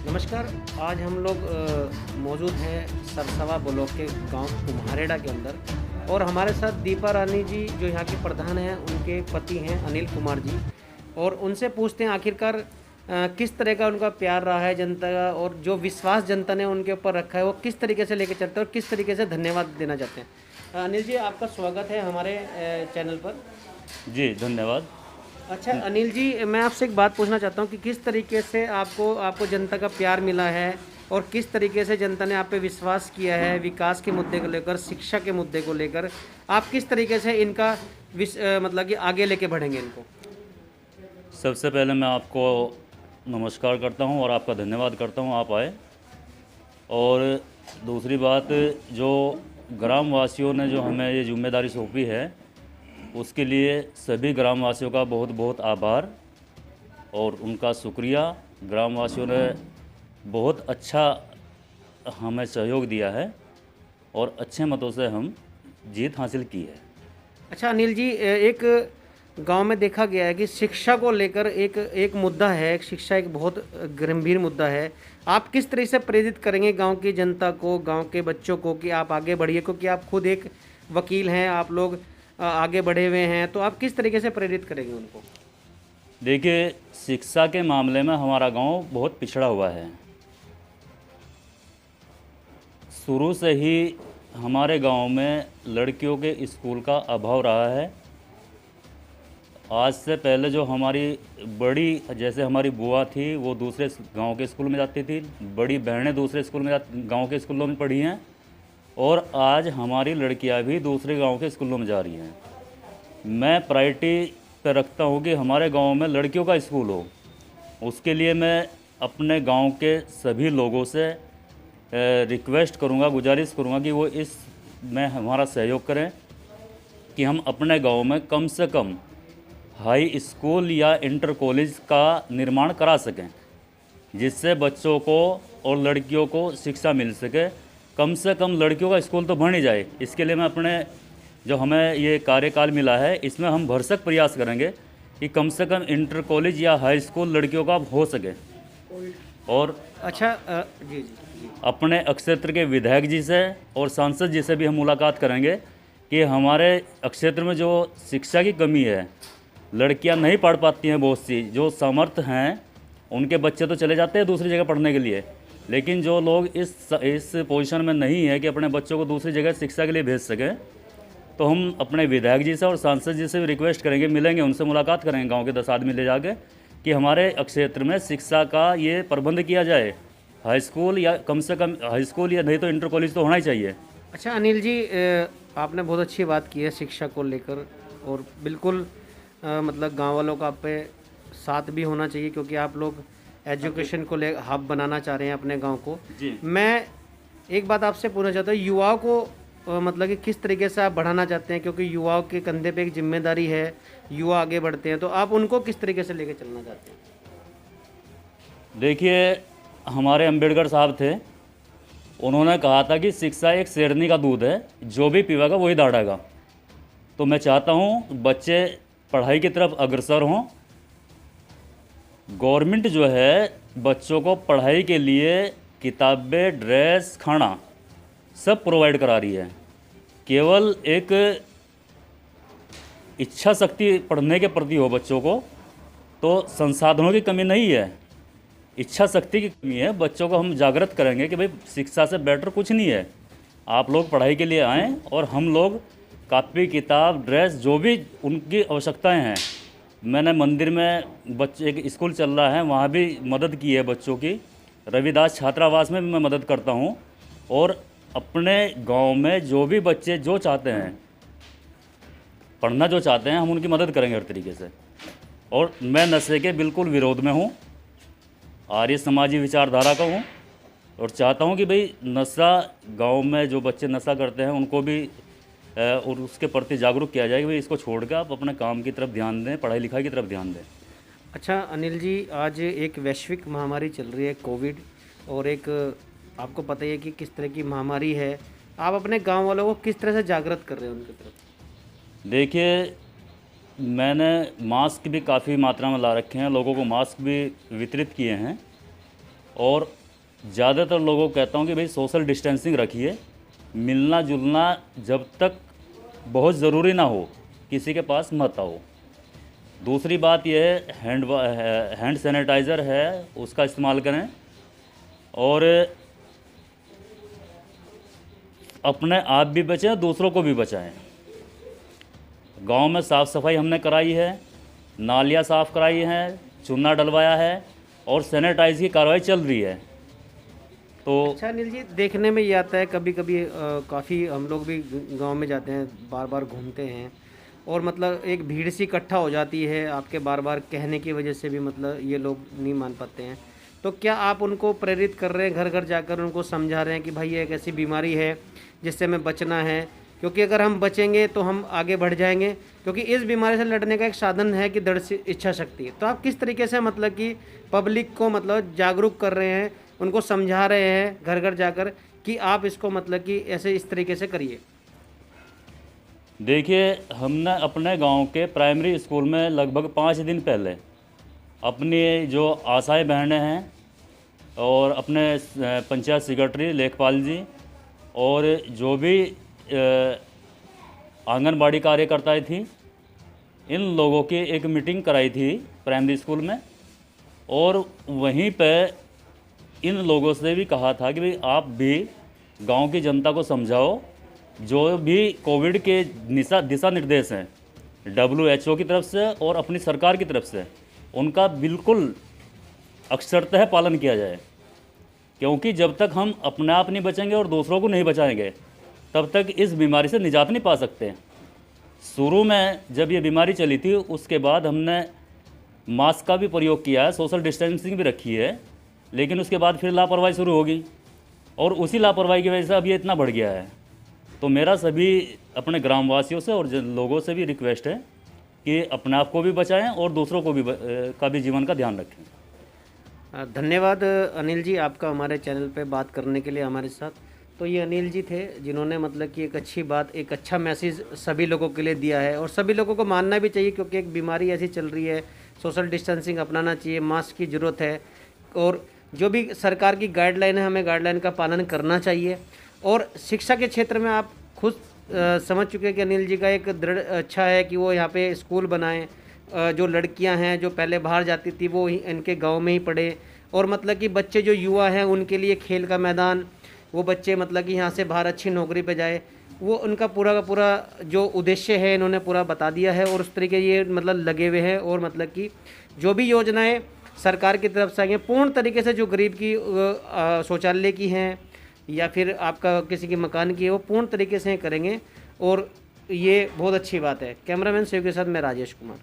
नमस्कार। आज हम लोग मौजूद हैं सरसवा ब्लॉक के गांव कुम्हारेड़ा के अंदर और हमारे साथ दीपा रानी जी जो यहाँ के प्रधान हैं, उनके पति हैं अनिल कुमार जी। और उनसे पूछते हैं आखिरकार किस तरह का उनका प्यार रहा है जनता का, और जो विश्वास जनता ने उनके ऊपर रखा है वो किस तरीके से लेके चलते हैं और किस तरीके से धन्यवाद देना चाहते हैं। अनिल जी, आपका स्वागत है हमारे चैनल पर। जी धन्यवाद। अच्छा अनिल जी, मैं आपसे एक बात पूछना चाहता हूँ कि किस तरीके से आपको जनता का प्यार मिला है और किस तरीके से जनता ने आप पे विश्वास किया है विकास के मुद्दे को लेकर, शिक्षा के मुद्दे को लेकर। आप किस तरीके से इनका मतलब कि आगे लेके बढ़ेंगे इनको। सबसे पहले मैं आपको नमस्कार करता हूं और आपका धन्यवाद करता हूं आप आए। और दूसरी बात, जो ग्रामवासियों ने जो हमें ये जिम्मेदारी सौंपी है उसके लिए सभी ग्रामवासियों का बहुत बहुत आभार और उनका शुक्रिया। ग्रामवासियों ने बहुत अच्छा हमें सहयोग दिया है और अच्छे मतों से हम जीत हासिल की है। अच्छा अनिल जी, एक गांव में देखा गया है कि शिक्षा को लेकर एक मुद्दा है, शिक्षा एक बहुत गंभीर मुद्दा है। आप किस तरह से प्रेरित करेंगे गांव की जनता को, गांव के बच्चों को कि आप आगे बढ़िए, क्योंकि आप खुद एक वकील हैं, आप लोग आगे बढ़े हुए हैं, तो आप किस तरीके से प्रेरित करेंगे उनको। देखिए, शिक्षा के मामले में हमारा गांव बहुत पिछड़ा हुआ है। शुरू से ही हमारे गांव में लड़कियों के स्कूल का अभाव रहा है। आज से पहले जो हमारी बड़ी, जैसे हमारी बुआ थी, वो दूसरे गांव के स्कूल में जाती थी, बड़ी बहनें दूसरे स्कूल में गांव के स्कूलों में पढ़ी हैं, और आज हमारी लड़कियां भी दूसरे गांव के स्कूलों में जा रही हैं। मैं प्रायोरिटी पर रखता हूं कि हमारे गांव में लड़कियों का स्कूल हो। उसके लिए मैं अपने गांव के सभी लोगों से रिक्वेस्ट करूंगा, गुजारिश करूंगा कि वो इस में हमारा सहयोग करें कि हम अपने गांव में कम से कम हाई स्कूल या इंटर कॉलेज का निर्माण करा सकें, जिससे बच्चों को और लड़कियों को शिक्षा मिल सके। कम से कम लड़कियों का स्कूल तो बन ही जाए। इसके लिए मैं अपने जो हमें ये कार्यकाल मिला है इसमें हम भरसक प्रयास करेंगे कि कम से कम इंटर कॉलेज या हाई स्कूल लड़कियों का हो सके। और अच्छा जी जी। अपने क्षेत्र के विधायक जी से और सांसद जी से भी हम मुलाकात करेंगे कि हमारे क्षेत्र में जो शिक्षा की कमी है, लड़कियां नहीं पढ़ पाती हैं, बहुत सी जो समर्थ हैं उनके बच्चे तो चले जाते हैं दूसरी जगह पढ़ने के लिए, लेकिन जो लोग इस पोजीशन में नहीं है कि अपने बच्चों को दूसरी जगह शिक्षा के लिए भेज सकें, तो हम अपने विधायक जी से और सांसद जी से भी रिक्वेस्ट करेंगे, मिलेंगे, उनसे मुलाकात करेंगे गांव के 10 आदमी ले जाके कि हमारे क्षेत्र में शिक्षा का ये प्रबंध किया जाए। हाई स्कूल या कम से कम हाई स्कूल या नहीं तो इंटर कॉलेज तो होना ही चाहिए। अच्छा अनिल जी, आपने बहुत अच्छी बात की है शिक्षा को लेकर, और बिल्कुल मतलब गांव वालों का आप पे साथ भी होना चाहिए, क्योंकि आप लोग एजुकेशन को ले हब बनाना चाह रहे हैं अपने गांव को जी। मैं एक बात आपसे पूछना चाहता हूँ, युवाओं को मतलब कि किस तरीके से आप बढ़ाना चाहते हैं, क्योंकि युवाओं के कंधे पे एक जिम्मेदारी है, युवा आगे बढ़ते हैं, तो आप उनको किस तरीके से लेके चलना चाहते हैं। देखिए, हमारे अंबेडकर साहब थे, उन्होंने कहा था कि शिक्षा एक शेरनी का दूध है, जो भी पीवेगा वही दौड़ेगा। तो मैं चाहता हूँ बच्चे पढ़ाई की तरफ अग्रसर हों। गवर्नमेंट जो है बच्चों को पढ़ाई के लिए किताबें, ड्रेस, खाना सब प्रोवाइड करा रही है। केवल एक इच्छा शक्ति पढ़ने के प्रति हो बच्चों को, तो संसाधनों की कमी नहीं है, इच्छा शक्ति की कमी है। बच्चों को हम जागृत करेंगे कि भाई शिक्षा से बेटर कुछ नहीं है, आप लोग पढ़ाई के लिए आएँ, और हम लोग कापी, किताब, ड्रेस, जो भी उनकी आवश्यकताएं हैं। मैंने मंदिर में बच्चे, एक स्कूल चल रहा है, वहाँ भी मदद की है बच्चों की। रविदास छात्रावास में भी मैं मदद करता हूँ। और अपने गांव में जो भी बच्चे जो चाहते हैं पढ़ना, जो चाहते हैं, हम उनकी मदद करेंगे हर तरीके से। और मैं नशे के बिल्कुल विरोध में हूँ, आर्य समाजी विचारधारा का हूँ, और चाहता हूँ कि भाई नशा, गांव में जो बच्चे नशा करते हैं उनको भी और उसके प्रति जागरूक किया जाए कि भाई इसको छोड़ कर आप अपने काम की तरफ ध्यान दें, पढ़ाई लिखाई की तरफ ध्यान दें। अच्छा अनिल जी, आज एक वैश्विक महामारी चल रही है कोविड, और एक आपको पता ही है कि किस तरह की महामारी है। आप अपने गांव वालों को किस तरह से जागृत कर रहे हैं उनकी तरफ। देखिए, मैंने मास्क भी काफ़ी मात्रा में ला रखे हैं, लोगों को मास्क भी वितरित किए हैं। और ज़्यादातर लोगों को कहता हूँ कि भाई सोशल डिस्टेंसिंग रखिए, मिलना जुलना जब तक बहुत ज़रूरी ना हो किसी के पास मत आओ। दूसरी बात यह है हैंड सैनिटाइज़र है उसका इस्तेमाल करें, और अपने आप भी बचें दूसरों को भी बचाएं। गांव में साफ़ सफाई हमने कराई है, नालियाँ साफ़ कराई हैं, चूना डलवाया है और सैनिटाइज की कार्रवाई चल रही है। तो अच्छा अनिल जी, देखने में ये आता है कभी कभी काफ़ी हम लोग भी गांव में जाते हैं, बार बार घूमते हैं और मतलब एक भीड़ सी इकट्ठा हो जाती है, आपके बार बार कहने की वजह से भी मतलब ये लोग नहीं मान पाते हैं। तो क्या आप उनको प्रेरित कर रहे हैं, घर घर जाकर उनको समझा रहे हैं कि भाई ये एक ऐसी बीमारी है जिससे हमें बचना है, क्योंकि अगर हम बचेंगे तो हम आगे बढ़ जाएंगे, क्योंकि इस बीमारी से लड़ने का एक साधन है कि दृढ़ इच्छा शक्ति। तो आप किस तरीके से मतलब कि पब्लिक को मतलब जागरूक कर रहे हैं, उनको समझा रहे हैं घर घर जाकर कि आप इसको मतलब कि ऐसे इस तरीके से करिए? देखिए, हमने अपने गांव के प्राइमरी स्कूल में लगभग 5 दिन पहले अपनी जो आशाएं बहनें हैं और अपने पंचायत सेक्रेटरी लेखपाल जी और जो भी आंगनबाड़ी कार्यकर्ताएं थी, इन लोगों की एक मीटिंग कराई थी प्राइमरी स्कूल में, और वहीं पे इन लोगों से भी कहा था कि भाई आप भी गांव की जनता को समझाओ, जो भी कोविड के दिशा निर्देश हैं WHO की तरफ से और अपनी सरकार की तरफ से, उनका बिल्कुल अक्षरतः पालन किया जाए। क्योंकि जब तक हम अपने आप नहीं बचेंगे और दूसरों को नहीं बचाएंगे तब तक इस बीमारी से निजात नहीं पा सकते। शुरू में जब ये बीमारी चली थी उसके बाद हमने मास्क का भी प्रयोग किया है, सोशल डिस्टेंसिंग भी रखी है, लेकिन उसके बाद फिर लापरवाही शुरू होगी और उसी लापरवाही की वजह से अब ये इतना बढ़ गया है। तो मेरा सभी अपने ग्रामवासियों से और लोगों से भी रिक्वेस्ट है कि अपने आप को भी बचाएं और दूसरों को भी का भी जीवन का ध्यान रखें। धन्यवाद अनिल जी, आपका हमारे चैनल पे बात करने के लिए हमारे साथ। तो ये अनिल जी थे जिन्होंने मतलब कि एक अच्छी बात, एक अच्छा मैसेज सभी लोगों के लिए दिया है और सभी लोगों को मानना भी चाहिए, क्योंकि एक बीमारी ऐसी चल रही है, सोशल डिस्टेंसिंग अपनाना चाहिए, मास्क की ज़रूरत है और जो भी सरकार की गाइडलाइन है हमें गाइडलाइन का पालन करना चाहिए। और शिक्षा के क्षेत्र में आप खुद समझ चुके हैं कि अनिल जी का एक दृढ़ इच्छा है कि वो यहाँ पे स्कूल बनाएं, जो लड़कियां हैं जो पहले बाहर जाती थी वो इनके गांव में ही पढ़े, और मतलब कि बच्चे जो युवा हैं उनके लिए खेल का मैदान, वो बच्चे मतलब कि यहाँ से बाहर अच्छी नौकरी पे जाए, वो उनका पूरा का पूरा जो उद्देश्य है इन्होंने पूरा बता दिया है और उस तरीके ये मतलब लगे हुए हैं। और मतलब कि जो भी योजनाएँ सरकार की तरफ से आई हैं पूर्ण तरीके से, जो गरीब की शौचालय की हैं या फिर आपका किसी के मकान की है, वो पूर्ण तरीके से करेंगे और ये बहुत अच्छी बात है। कैमरामैन शिव के साथ मैं राजेश कुमार।